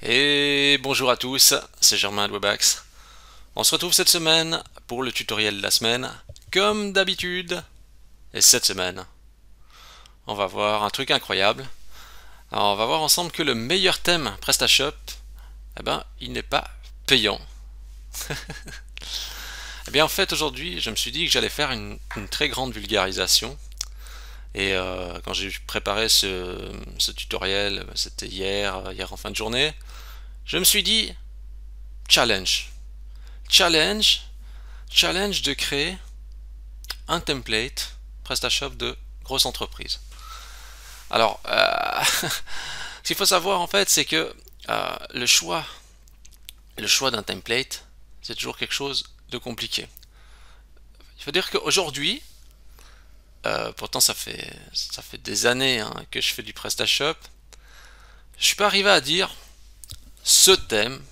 Et bonjour à tous, c'est Germain de Webax. On se retrouve cette semaine pour le tutoriel de la semaine, comme d'habitude. Et cette semaine, on va voir un truc incroyable. Alors, on va voir ensemble que le meilleur thème PrestaShop, eh ben, il n'est pas payant. Eh bien, en fait, aujourd'hui, je me suis dit que j'allais faire une très grande vulgarisation. Et quand j'ai préparé ce tutoriel, c'était hier en fin de journée, je me suis dit, challenge. Challenge, challenge de créer un template PrestaShop de grosse entreprise. Alors, ce qu'il faut savoir en fait, c'est que le choix d'un template, c'est toujours quelque chose de compliqué. Il faut dire qu'aujourd'hui, pourtant ça fait des années que je fais du PrestaShop, je suis pas arrivé à dire ce thème,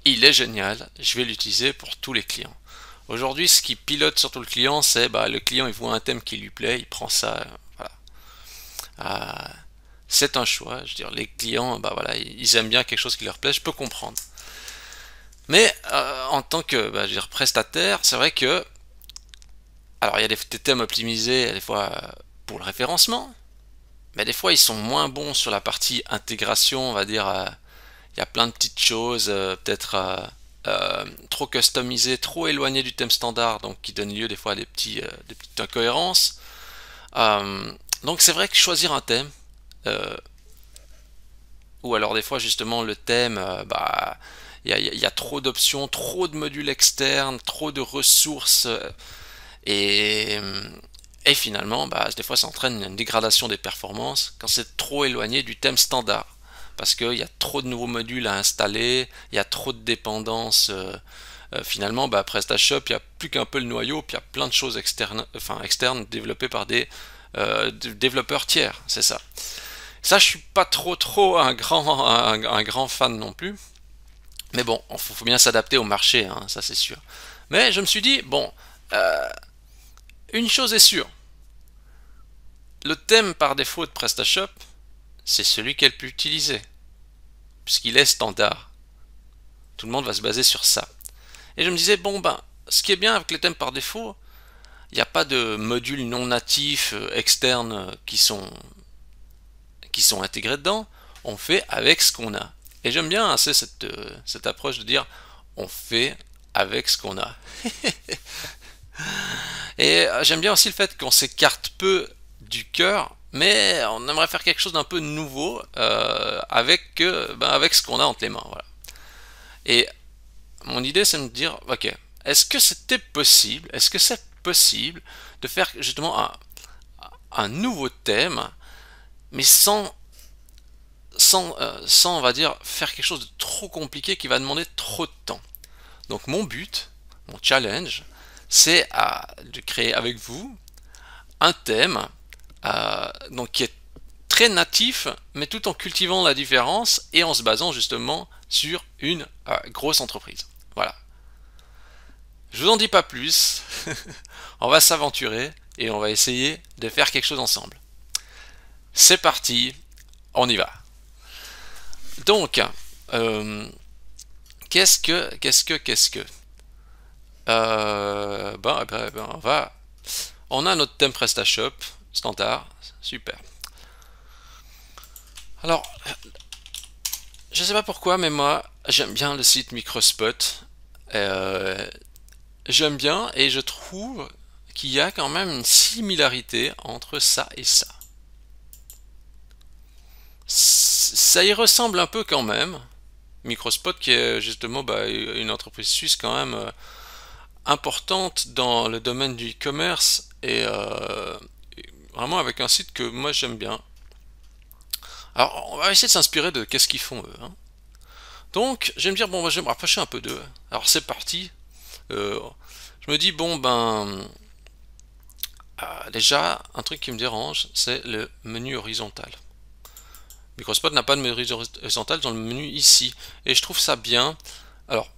il est génial, je vais l'utiliser pour tous les clients. Aujourd'hui, ce qui pilote surtout le client, c'est le client il voit un thème qui lui plaît, il prend ça, voilà. C'est un choix. Je veux dire, les clients, voilà, ils aiment bien quelque chose qui leur plaît, je peux comprendre. Mais en tant que, je veux dire, prestataire, c'est vrai que, alors il y a des thèmes optimisés des fois pour le référencement, mais des fois ils sont moins bons sur la partie intégration, on va dire. Il y a plein de petites choses, peut-être trop customisées, trop éloignées du thème standard, donc qui donnent lieu des fois à des petites incohérences. Donc c'est vrai que choisir un thème, ou alors des fois justement le thème, il y a trop d'options, trop de modules externes, trop de ressources, et, et finalement, des fois ça entraîne une dégradation des performances quand c'est trop éloigné du thème standard. Parce qu'il y a trop de nouveaux modules à installer, il y a trop de dépendances. Finalement, PrestaShop, il n'y a plus qu'un peu le noyau, puis il y a plein de choses externes développées par des développeurs tiers, c'est ça. Ça, je suis pas trop un grand fan non plus. Mais bon, il faut bien s'adapter au marché, ça c'est sûr. Mais je me suis dit, bon, une chose est sûre. Le thème par défaut de PrestaShop, c'est celui qu'elle peut utiliser. Puisqu'il est standard. Tout le monde va se baser sur ça. Et je me disais, bon ce qui est bien avec les thèmes par défaut, il n'y a pas de modules non natifs externes qui sont intégrés dedans. On fait avec ce qu'on a. Et j'aime bien cette approche de dire on fait avec ce qu'on a. Et j'aime bien aussi le fait qu'on s'écarte peu du cœur, mais on aimerait faire quelque chose d'un peu nouveau avec ce qu'on a entre les mains. Voilà. Et mon idée, c'est de me dire, ok, est-ce que c'est possible de faire justement un nouveau thème, mais sans, on va dire, faire quelque chose de trop compliqué qui va demander trop de temps. Donc mon but, mon challenge, c'est de créer avec vous un thème donc qui est très natif, mais tout en cultivant la différence et en se basant justement sur une grosse entreprise. Voilà. Je vous en dis pas plus. On va s'aventurer et on va essayer de faire quelque chose ensemble. C'est parti, on y va. Donc, qu'est-ce que on a notre thème PrestaShop standard, super. Alors, je sais pas pourquoi, mais moi, j'aime bien le site Microspot. J'aime bien et je trouve qu'il y a quand même une similarité entre ça et ça. Ça y ressemble un peu quand même. Microspot qui est justement une entreprise suisse quand même importante dans le domaine du e-commerce et vraiment avec un site que moi j'aime bien. Alors on va essayer de s'inspirer de qu'est-ce qu'ils font eux. Donc je vais me dire je vais me rapprocher un peu d'eux. Alors c'est parti. Je me dis déjà un truc qui me dérange c'est le menu horizontal. Microspot n'a pas de menu horizontal dans le menu ici et je trouve ça bien. Alors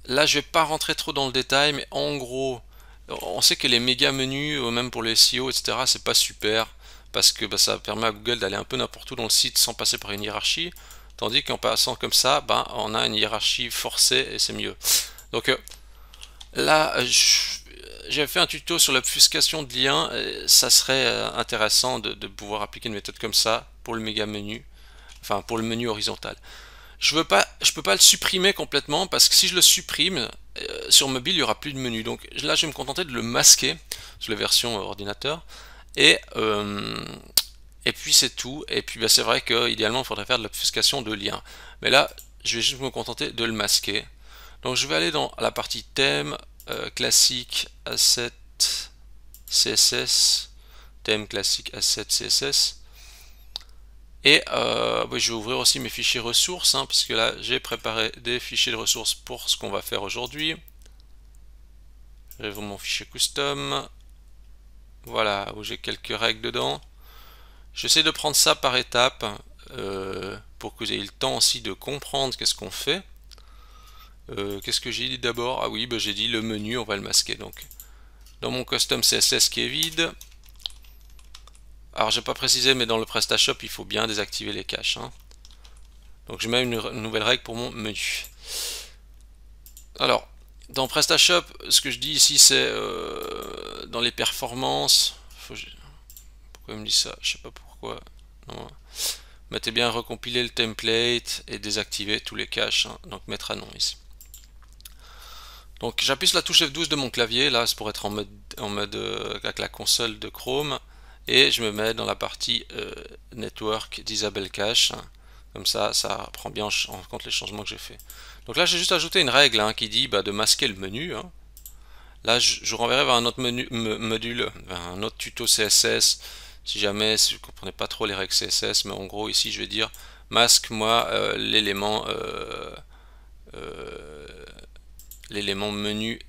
là je vais pas rentrer trop dans le détail mais en gros on sait que les méga menus même pour les SEO etc c'est pas super parce que ça permet à Google d'aller un peu n'importe où dans le site sans passer par une hiérarchie. Tandis qu'en passant comme ça, ben, on a une hiérarchie forcée et c'est mieux. Donc là, j'ai fait un tuto sur l'obfuscation de liens. Ça serait intéressant de pouvoir appliquer une méthode comme ça pour le méga menu, enfin pour le menu horizontal. Je peux pas le supprimer complètement parce que si je le supprime sur mobile, il y aura plus de menu. Donc là, je vais me contenter de le masquer sur la version ordinateur et puis c'est tout. Et puis bah, c'est vrai que idéalement, il faudrait faire de l'obfuscation de liens. Mais là, je vais juste me contenter de le masquer. Donc je vais aller dans la partie thème, classique, asset, CSS, thème classique, asset, CSS. Et oui, je vais ouvrir aussi mes fichiers ressources, hein, parce que là j'ai préparé des fichiers de ressources pour ce qu'on va faire aujourd'hui. J'ouvre mon fichier custom, voilà, où j'ai quelques règles dedans. J'essaie de prendre ça par étapes, pour que vous ayez le temps aussi de comprendre qu'est-ce qu'on fait. Qu'est-ce que j'ai dit d'abord? Ah oui, bah, j'ai dit le menu, on va le masquer. Donc, dans mon custom CSS qui est vide, alors j'ai pas précisé, mais dans le PrestaShop, il faut bien désactiver les caches, hein. Donc je mets une nouvelle règle pour mon menu. Alors, dans PrestaShop, ce que je dis ici, c'est dans les performances. Pourquoi il me dit ça? Je sais pas pourquoi. Non. Mettez bien recompiler le template et désactiver tous les caches, hein. Donc mettre à non ici. Donc j'appuie sur la touche F12 de mon clavier, là c'est pour être en mode avec la console de Chrome, et je me mets dans la partie Network Disable Cache, comme ça prend bien en compte les changements que j'ai fait. Donc là j'ai juste ajouté une règle, hein, qui dit bah, de masquer le menu, hein. Là je renverrai vers un autre module, vers un autre tuto CSS, si jamais vous ne comprenez pas trop les règles CSS, mais en gros ici je vais dire masque-moi l'élément menu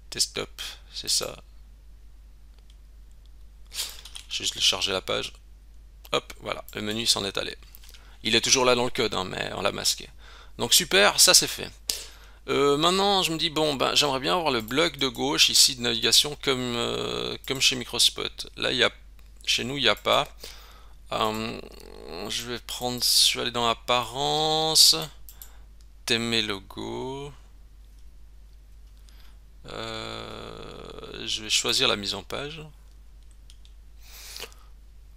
desktop, c'est ça. Je vais juste charger la page. Hop, voilà, le menu s'en est allé. Il est toujours là dans le code, hein, mais on l'a masqué. Donc super, ça c'est fait. Maintenant, je me dis, bon, ben, j'aimerais bien avoir le bloc de gauche ici de navigation comme chez Microspot. Là, chez nous, il n'y a pas. Je vais aller dans Apparence, thème et logo. Je vais choisir la mise en page.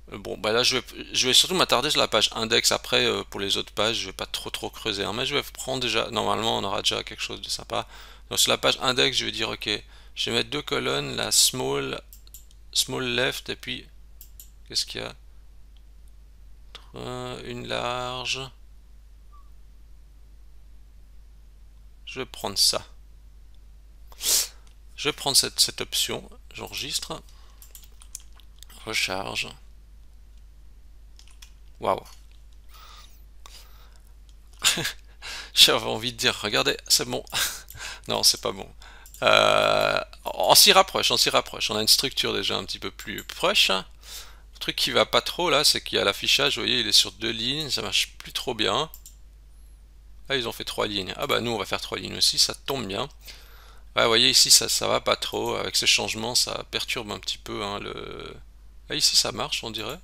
Bon, bah là, je vais surtout m'attarder sur la page index. Après, pour les autres pages, je vais pas trop creuser, hein, mais je vais prendre déjà. Normalement, on aura déjà quelque chose de sympa. Donc, sur la page index, je vais dire, ok, je vais mettre deux colonnes, la small left, et puis, qu'est-ce qu'il y a? Une large. Je vais prendre ça. Je vais prendre cette option. J'enregistre. Recharge. Waouh. J'avais envie de dire, regardez, c'est bon. Non, c'est pas bon. On s'y rapproche, on s'y rapproche. On a une structure déjà un petit peu plus proche. Le truc qui va pas trop là, c'est qu'il y a l'affichage, vous voyez, il est sur 2 lignes, ça marche plus trop bien. Ah, ils ont fait 3 lignes. Ah bah nous on va faire 3 lignes aussi, ça tombe bien. Ouais, vous voyez ici ça va pas trop. Avec ces changements, ça perturbe un petit peu, hein, le. Ah, ici ça marche, on dirait.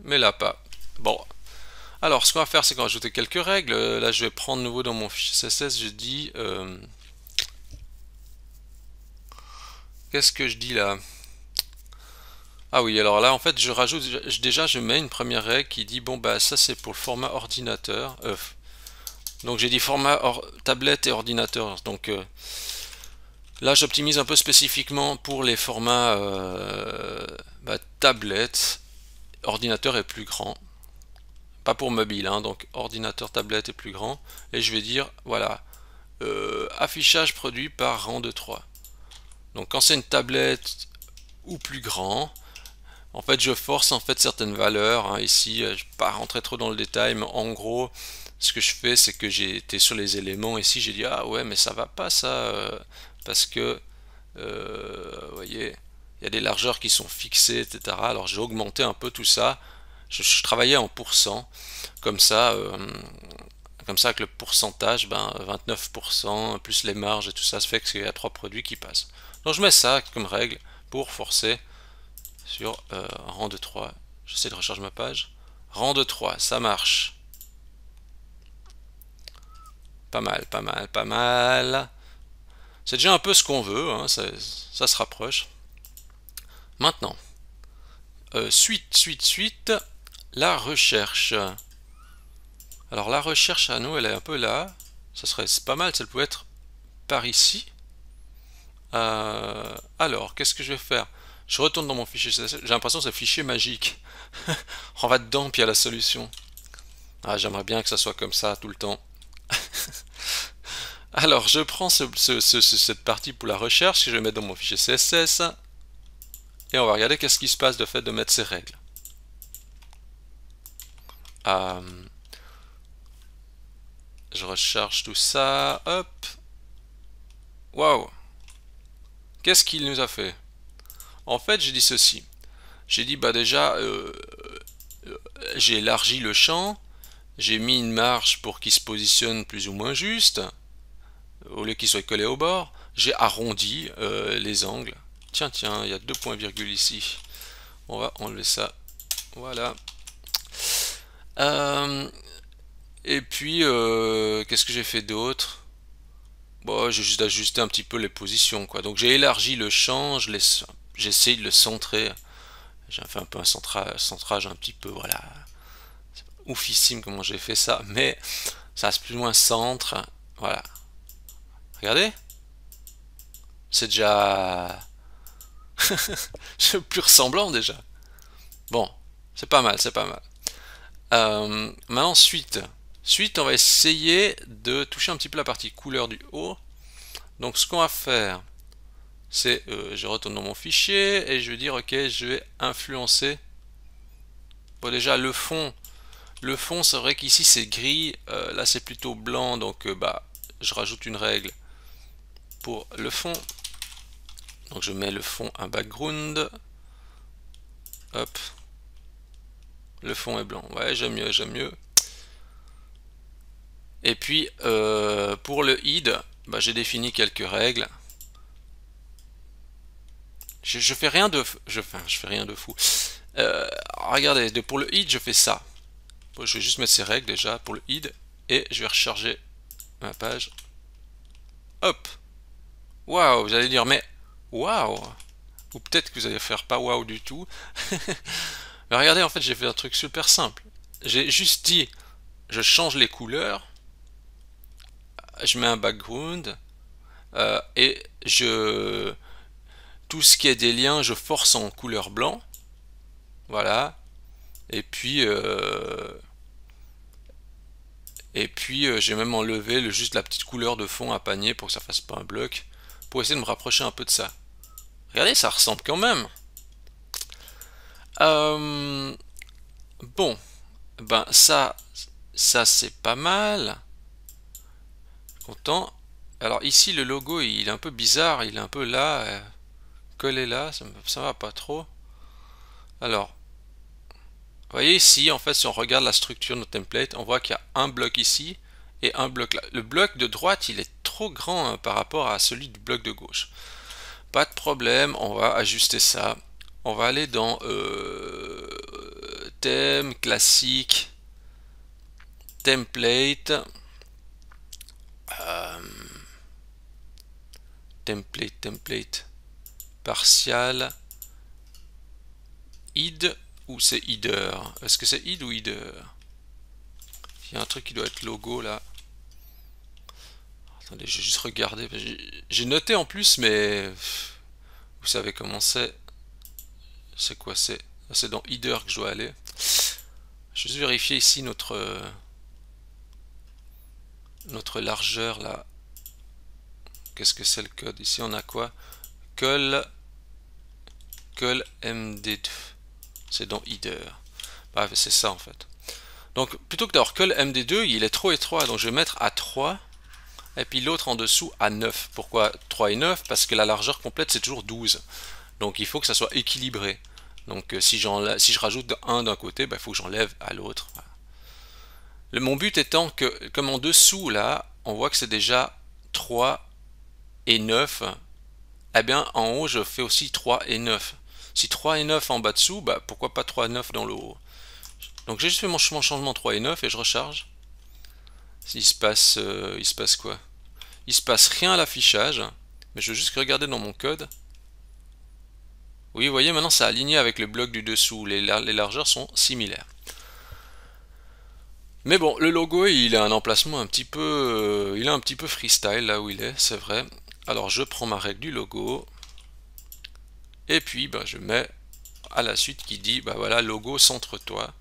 Mais là pas. Bon. Alors, ce qu'on va faire, c'est qu'on va ajouter quelques règles. Là, je vais prendre de nouveau dans mon fichier CSS, je dis... qu'est-ce que je dis là? Ah oui, alors là, en fait, je rajoute... Déjà, je mets une première règle qui dit, bon, bah, ça, c'est pour le format ordinateur. Donc, j'ai dit format tablette et ordinateur. Donc, là, j'optimise un peu spécifiquement pour les formats tablette. Ordinateur est plus grand. Pas pour mobile, hein, donc ordinateur, tablette est plus grand. Et je vais dire, voilà, affichage produit par rang de 3. Donc quand c'est une tablette ou plus grand, en fait je force en fait certaines valeurs, hein. Ici, je ne vais pas rentrer trop dans le détail, mais en gros, ce que je fais, c'est que j'ai été sur les éléments. Ici, j'ai dit, ah ouais, mais ça va pas ça, parce que, vous voyez, il y a des largeurs qui sont fixées, etc. Alors j'ai augmenté un peu tout ça. Je travaillais en pourcent, comme ça, avec le pourcentage, ben 29% plus les marges et tout ça, ça fait qu'il y a 3 produits qui passent. Donc je mets ça comme règle pour forcer sur un rang de 3. J'essaie de recharger ma page. Rang de 3, ça marche. Pas mal, pas mal, pas mal. C'est déjà un peu ce qu'on veut, hein, ça se rapproche. Maintenant, suite, la recherche. Alors la recherche à nous, elle est un peu là. Ça serait pas mal, ça pouvait être par ici. Alors, qu'est-ce que je vais faire? Je retourne dans mon fichier CSS. J'ai l'impression que c'est un fichier magique. On va dedans, puis il y a la solution. Ah, j'aimerais bien que ça soit comme ça tout le temps. Alors, je prends cette partie pour la recherche que je vais mettre dans mon fichier CSS. Et on va regarder qu'est-ce qui se passe de fait de mettre ces règles. Je recharge tout ça. Hop. Waouh. Qu'est-ce qu'il nous a fait? En fait, j'ai dit ceci. J'ai dit, bah déjà, j'ai élargi le champ. J'ai mis une marge pour qu'il se positionne plus ou moins juste. Au lieu qu'il soit collé au bord. J'ai arrondi les angles. Tiens, il y a deux points virgules ici. On va enlever ça. Voilà. Et puis, qu'est-ce que j'ai fait d'autre? Bon, j'ai juste ajusté un petit peu les positions, quoi. Donc j'ai élargi le champ, j'ai essayé de le centrer. J'ai fait un peu un centrage un petit peu, voilà. C'est oufissime comment j'ai fait ça, mais ça reste plus ou moins centre. Voilà. Regardez. C'est déjà... c'est plus ressemblant déjà. Bon, c'est pas mal, c'est pas mal. Maintenant, suite, on va essayer de toucher un petit peu la partie couleur du haut. Donc ce qu'on va faire, c'est, je retourne dans mon fichier et je vais dire, ok, je vais influencer. Bon, déjà le fond c'est vrai qu'ici c'est gris, là c'est plutôt blanc, donc bah, je rajoute une règle pour le fond. Donc je mets le fond un background. Hop. Le fond est blanc. Ouais, j'aime mieux, j'aime mieux. Et puis pour le hid, bah, j'ai défini quelques règles. Je fais rien de je fais rien de fou. Regardez, pour le hid, je fais ça. Bon, je vais juste mettre ces règles déjà pour le hid et je vais recharger ma page. Hop. Waouh, vous allez dire mais waouh. Ou peut-être que vous allez faire pas waouh du tout. Mais regardez, en fait, j'ai fait un truc super simple. J'ai juste dit je change les couleurs, je mets un background et tout ce qui est des liens, je force en couleur blanc. Voilà. Et puis j'ai même enlevé juste la petite couleur de fond à panier pour que ça fasse pas un bloc, pour essayer de me rapprocher un peu de ça. Regardez, ça ressemble quand même. Bon, ben ça c'est pas mal. Content. Alors ici le logo il est un peu bizarre, il est un peu là, collé là, ça va pas trop. Alors, vous voyez ici, en fait, si on regarde la structure de notre template, on voit qu'il y a un bloc ici et un bloc là. Le bloc de droite, il est trop grand hein, par rapport à celui du bloc de gauche. Pas de problème, on va ajuster ça. On va aller dans thème, classique, template, template, partial, id ou c'est header? Est-ce que c'est id ou header? Il y a un truc qui doit être logo là. Attendez, je vais juste regarder. J'ai noté en plus, mais vous savez comment c'est. C'est quoi c'est? C'est dans header que je dois aller. Je vais juste vérifier ici notre largeur là. Qu'est-ce que c'est le code? Ici on a quoi? Col MD2. C'est dans header. Bref, c'est ça en fait. Donc plutôt que d'avoir col MD2, il est trop étroit, donc je vais mettre à 3 et puis l'autre en dessous à 9. Pourquoi 3 et 9? Parce que la largeur complète c'est toujours 12. Donc il faut que ça soit équilibré. Donc si je rajoute 1 d'un côté, il faut que j'enlève à l'autre. Voilà. Mon but étant que, comme en dessous là, on voit que c'est déjà 3 et 9, eh bien en haut je fais aussi 3 et 9. Si 3 et 9 en bas dessous, pourquoi pas 3 et 9 dans le haut? Donc j'ai juste fait mon changement 3 et 9 et je recharge. Il se passe quoi? Il se passe rien à l'affichage, mais je veux juste regarder dans mon code. Oui, vous voyez, maintenant c'est aligné avec le bloc du dessous, les largeurs sont similaires. Mais bon, le logo, il a un emplacement un petit peu, il est un petit peu freestyle là où il est, c'est vrai. Alors je prends ma règle du logo, et puis bah, je mets à la suite qui dit, bah voilà, logo centre-toi.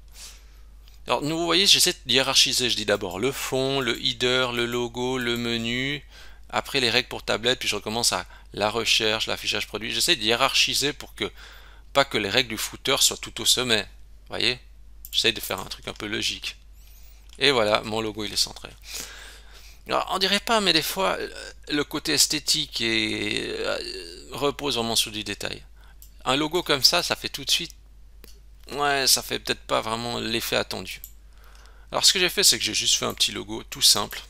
Alors vous voyez, j'essaie de hiérarchiser, je dis d'abord le fond, le header, le logo, le menu, après les règles pour tablette, puis je recommence à la recherche, l'affichage produit. J'essaie de hiérarchiser pour que, pas que les règles du footer soient tout au sommet, vous voyez. J'essaie de faire un truc un peu logique. Et voilà, mon logo il est centré. Alors, on dirait pas, mais des fois, le côté esthétique repose vraiment sur du détail. Un logo comme ça fait tout de suite, ouais, ça fait peut-être pas vraiment l'effet attendu. Alors, ce que j'ai fait, c'est que j'ai juste fait un petit logo tout simple.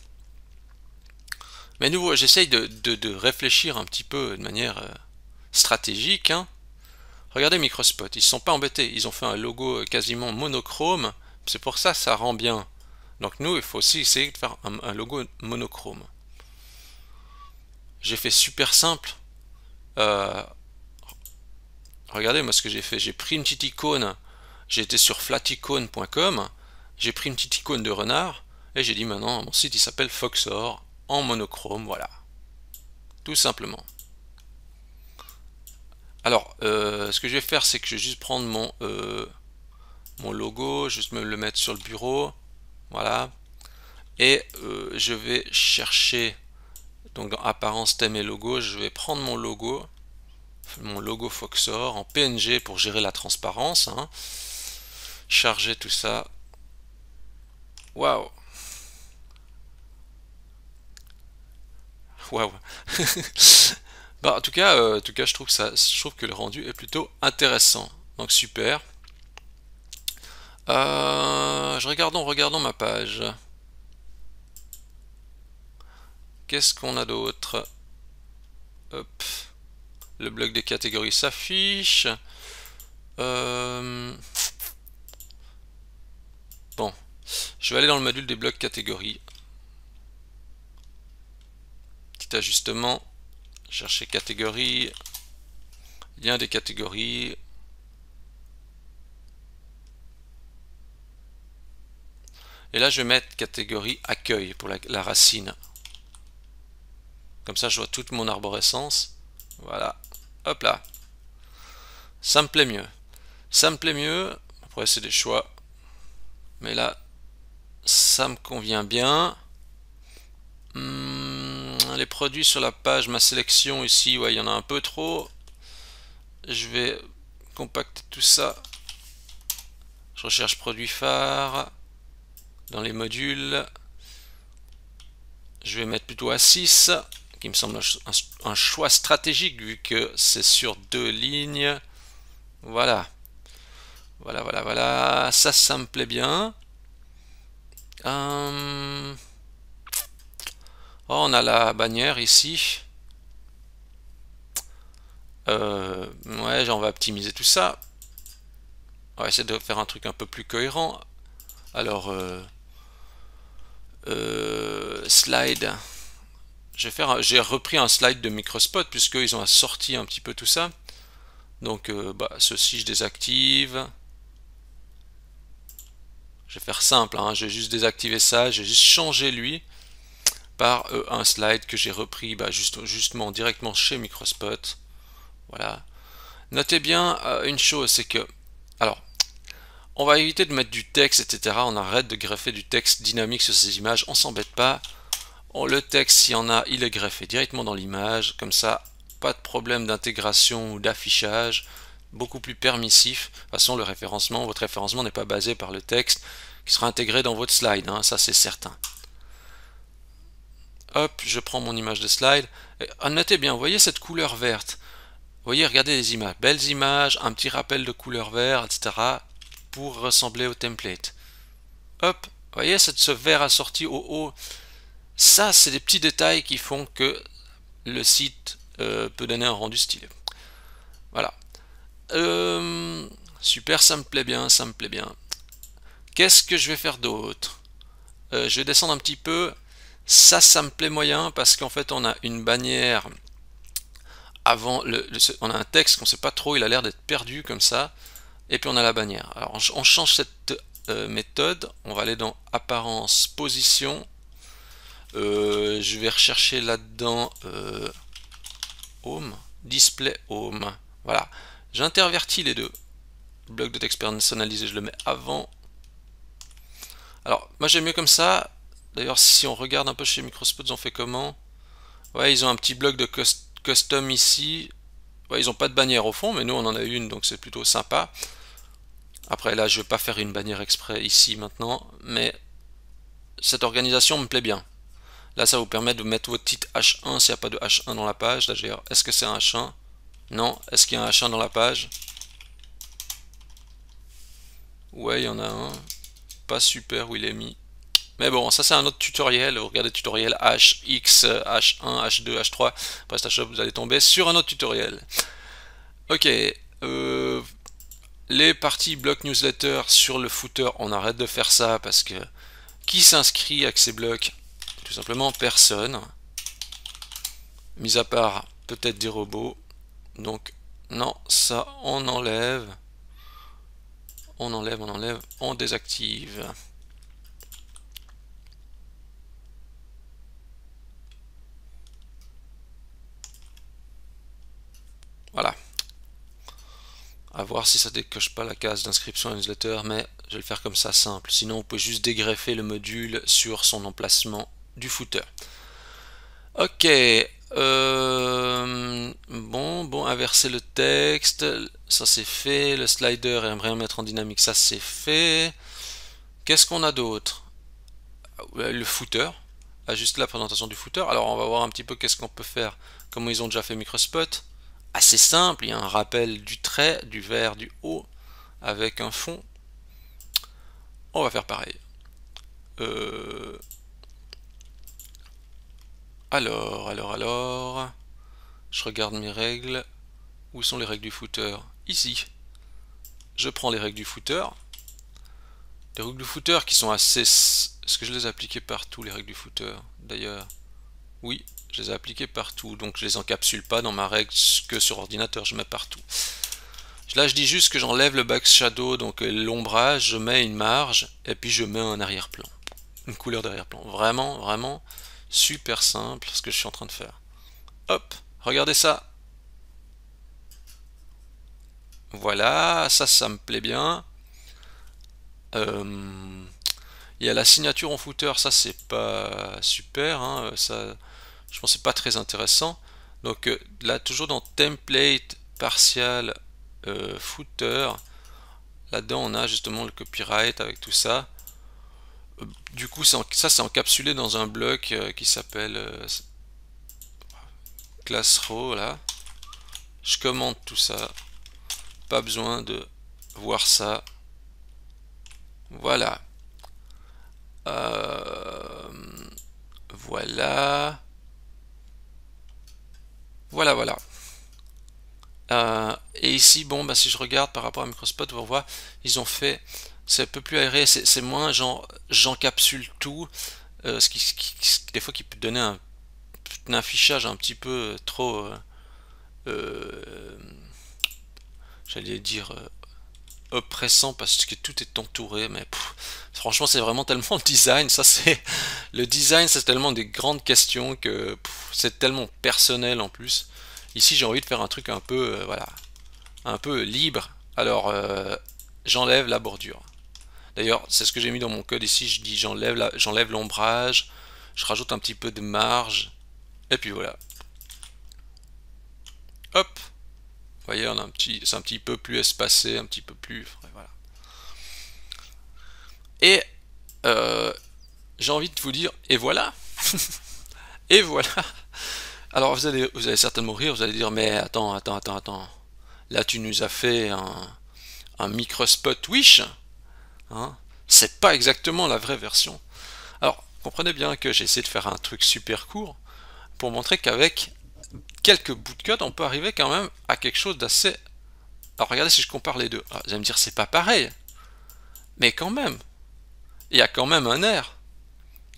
Mais nouveau, j'essaye de réfléchir un petit peu de manière stratégique, hein. Regardez Microspot, ils ne sont pas embêtés, ils ont fait un logo quasiment monochrome, c'est pour ça que ça rend bien. Donc nous, il faut aussi essayer de faire un logo monochrome. J'ai fait super simple. Euh, regardez moi ce que j'ai fait. J'ai pris une petite icône. J'ai été sur flaticone.com. J'ai pris une petite icône de renard. Et j'ai dit maintenant, mon site il s'appelle Foxor en monochrome. Voilà. Tout simplement. Alors, ce que je vais faire, c'est que je vais juste prendre mon logo, juste me le mettre sur le bureau. Voilà. Et je vais chercher, donc dans apparence, thème et logo, je vais prendre mon logo Foxor en PNG pour gérer la transparence, hein. Charger tout ça. Waouh! Waouh! Bah, en tout cas, je trouve que le rendu est plutôt intéressant. Donc super. Regardons ma page. Qu'est-ce qu'on a d'autre? Hop. Le bloc des catégories s'affiche. Bon, je vais aller dans le module des blocs catégories. Petit ajustement. Chercher catégorie. Lien des catégories. Et là, je vais mettre catégorie accueil pour la racine. Comme ça, je vois toute mon arborescence. Voilà. Hop là. Ça me plaît mieux. Ça me plaît mieux. Après, c'est des choix. Mais là, ça me convient bien. Les produits sur la page, ma sélection ici, ouais, il y en a un peu trop. Je vais compacter tout ça. Je recherche produit phare dans les modules. Je vais mettre plutôt à 6, qui me semble un choix stratégique vu que c'est sur 2 lignes. Voilà. Voilà. Ça me plaît bien. Oh, on a la bannière ici. Ouais, on va optimiser tout ça. On va essayer de faire un truc un peu plus cohérent. Alors, slide. J'ai repris un slide de Microspot puisqu'ils ont sorti un petit peu tout ça. Donc, ceci je désactive. Je vais faire simple, hein, je vais juste désactiver ça, je vais juste changer lui par un slide que j'ai repris justement directement chez Microspot. Voilà. Notez bien une chose, c'est que, alors, on va éviter de mettre du texte, etc. On arrête de greffer du texte dynamique sur ces images, on s'embête pas. Le texte, s'il y en a, il est greffé directement dans l'image, comme ça, pas de problème d'intégration ou d'affichage, beaucoup plus permissif. De toute façon, votre référencement n'est pas basé par le texte qui sera intégré dans votre slide, hein, ça c'est certain. Hop, je prends mon image de slide. Notez bien, vous voyez cette couleur verte. Vous voyez, regardez les images. Belles images, un petit rappel de couleur verte, etc. pour ressembler au template. Hop, vous voyez ce vert assorti au haut. Ça, c'est des petits détails qui font que le site peut donner un rendu stylé. Voilà. Super, ça me plaît bien, ça me plaît bien. Qu'est-ce que je vais faire d'autre? Je vais descendre un petit peu. Ça me plaît moyen parce qu'en fait on a une bannière avant on a un texte qu'on sait pas trop, il a l'air d'être perdu comme ça, et puis on a la bannière. Alors on change cette méthode, on va aller dans apparence, position, je vais rechercher là-dedans home, display home, voilà, j'intervertis les deux, bloc de texte personnalisé je le mets avant. Alors moi j'aime mieux comme ça, d'ailleurs si on regarde un peu chez Microspot ils ont fait comment? Ouais, ils ont un petit bloc de custom ici. Ouais, ils ont pas de bannière au fond, mais nous on en a une, donc c'est plutôt sympa. Après là, je vais pas faire une bannière exprès ici maintenant, mais cette organisation me plaît bien. Là, ça vous permet de mettre votre titre H1 s'il n'y a pas de H1 dans la page. Là, est-ce que c'est un H1? Non. Est-ce qu'il y a un H1 dans la page? Ouais, il y en a un. Pas super où il est mis. Mais bon, ça c'est un autre tutoriel. Vous regardez tutoriel H, X, H1, H2, H3. PrestaShop, vous allez tomber sur un autre tutoriel. Ok. Les parties blocs newsletter sur le footer, on arrête de faire ça parce que qui s'inscrit avec ces blocs? Tout simplement personne. Mis à part peut-être des robots. Donc non, ça on enlève. On enlève, on désactive. Voilà. À voir si ça décoche pas la case d'inscription à newsletter, mais je vais le faire comme ça simple. Sinon, vous pouvez juste dégreffer le module sur son emplacement du footer. Ok. Bon, inverser le texte, ça c'est fait. Le slider, aimerait mettre en dynamique, ça c'est fait. Qu'est-ce qu'on a d'autre? Le footer. Ajuster la présentation du footer. Alors on va voir un petit peu qu'est-ce qu'on peut faire. Comment ils ont déjà fait Microspot. Assez simple, il y a un rappel du trait, du vert, du haut, avec un fond. On va faire pareil. Alors. Je regarde mes règles. Où sont les règles du footer? Ici. Je prends les règles du footer. Les règles du footer qui sont assez... Est-ce que je les ai appliquées partout, les règles du footer? D'ailleurs, oui, je les ai appliquées partout. Donc je les encapsule pas dans ma règle que sur ordinateur, je mets partout. Là, je dis juste que j'enlève le back shadow, donc l'ombrage, je mets une marge, et puis je mets un arrière-plan. Une couleur d'arrière-plan. Vraiment super simple ce que je suis en train de faire. Hop, regardez ça. Voilà, ça me plaît bien. Il y a la signature en footer, ça c'est pas super, hein, ça, je pense que c'est pas très intéressant. Donc là, toujours dans template partial footer, là-dedans on a justement le copyright avec tout ça. Du coup, ça c'est encapsulé dans un bloc qui s'appelle class row là. Je commente tout ça. Pas besoin de voir ça. Voilà. Voilà. Voilà. Et ici, bon, bah, si je regarde par rapport à Microspot, on voit, ils ont fait, c'est un peu plus aéré, c'est moins genre, j'encapsule tout, des fois qui peut donner un affichage un petit peu trop, j'allais dire, oppressant parce que tout est entouré, mais franchement, c'est vraiment tellement le design, le design, c'est tellement des grandes questions que c'est tellement personnel en plus. Ici, j'ai envie de faire un truc un peu, voilà, un peu libre. Alors, j'enlève la bordure. D'ailleurs, c'est ce que j'ai mis dans mon code ici. Je dis j'enlève l'ombrage, je rajoute un petit peu de marge, et puis voilà. Hop. Vous voyez, on a c'est un petit peu plus espacé, un petit peu plus, voilà. Et j'ai envie de vous dire, et voilà. Et voilà. Alors vous allez certainement rire, vous allez dire, mais attends. Là, tu nous as fait un Microspot Wish. Hein, c'est pas exactement la vraie version. Alors, comprenez bien que j'ai essayé de faire un truc super court pour montrer qu'avec quelques bouts de code, on peut arriver quand même à quelque chose d'assez... Alors, regardez si je compare les deux. Alors, vous allez me dire, c'est pas pareil. Mais quand même, il y a quand même un air.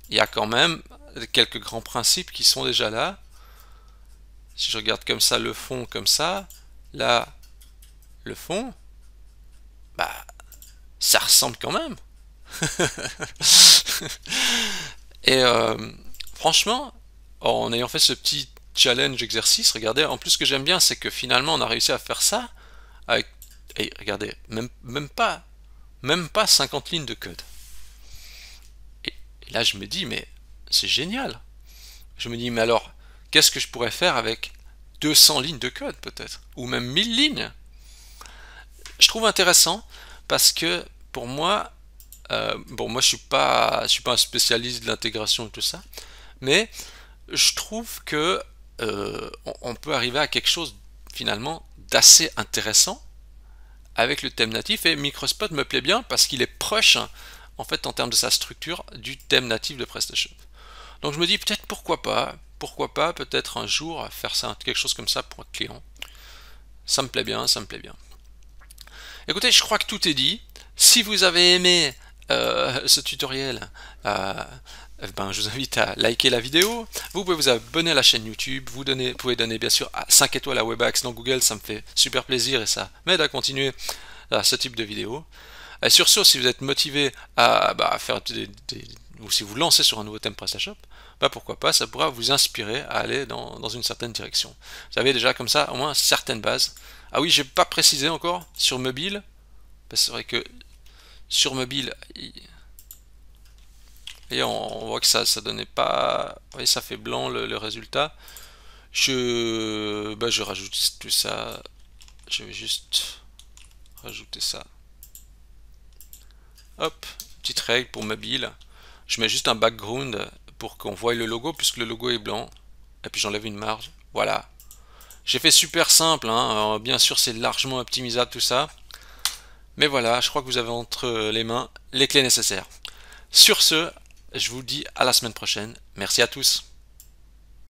Il y a quand même quelques grands principes qui sont déjà là. Si je regarde comme ça le fond, comme ça, là, le fond, bah, ça ressemble quand même. Et franchement, en ayant fait ce petit challenge exercice, regardez, en plus ce que j'aime bien, c'est que finalement on a réussi à faire ça avec, et regardez, même pas 50 lignes de code. Et là je me dis, mais c'est génial. Je me dis, mais alors, qu'est-ce que je pourrais faire avec 200 lignes de code peut-être, ou même 1000 lignes? Je trouve intéressant parce que pour moi, bon, moi je suis pas un spécialiste de l'intégration et tout ça, mais je trouve que on peut arriver à quelque chose finalement d'assez intéressant avec le thème natif, et Microspot me plaît bien parce qu'il est proche en fait en termes de sa structure du thème natif de PrestaShop. Donc je me dis peut-être pourquoi pas peut-être un jour faire ça, quelque chose comme ça pour un client. Ça me plaît bien, ça me plaît bien. Écoutez, je crois que tout est dit. Si vous avez aimé ce tutoriel, ben, je vous invite à liker la vidéo. Vous pouvez vous abonner à la chaîne YouTube. Vous pouvez donner bien sûr 5 étoiles à Webaxe dans Google. Ça me fait super plaisir et ça m'aide à continuer ce type de vidéo. Et sur ce, si vous êtes motivé à faire ou si vous lancez sur un nouveau thème PrestaShop, bah pourquoi pas, ça pourra vous inspirer à aller dans une certaine direction. Vous avez déjà comme ça au moins certaines bases. Ah oui, j'ai pas précisé encore sur mobile. C'est vrai que sur mobile, et on voit que ça donnait pas. Vous voyez, ça fait blanc le résultat. Je rajoute tout ça. Je vais juste rajouter ça. Hop, petite règle pour mobile. Je mets juste un background pour qu'on voie le logo, puisque le logo est blanc. Et puis j'enlève une marge. Voilà. J'ai fait super simple, hein. Alors, bien sûr c'est largement optimisable tout ça. Mais voilà, je crois que vous avez entre les mains les clés nécessaires. Sur ce, je vous dis à la semaine prochaine. Merci à tous.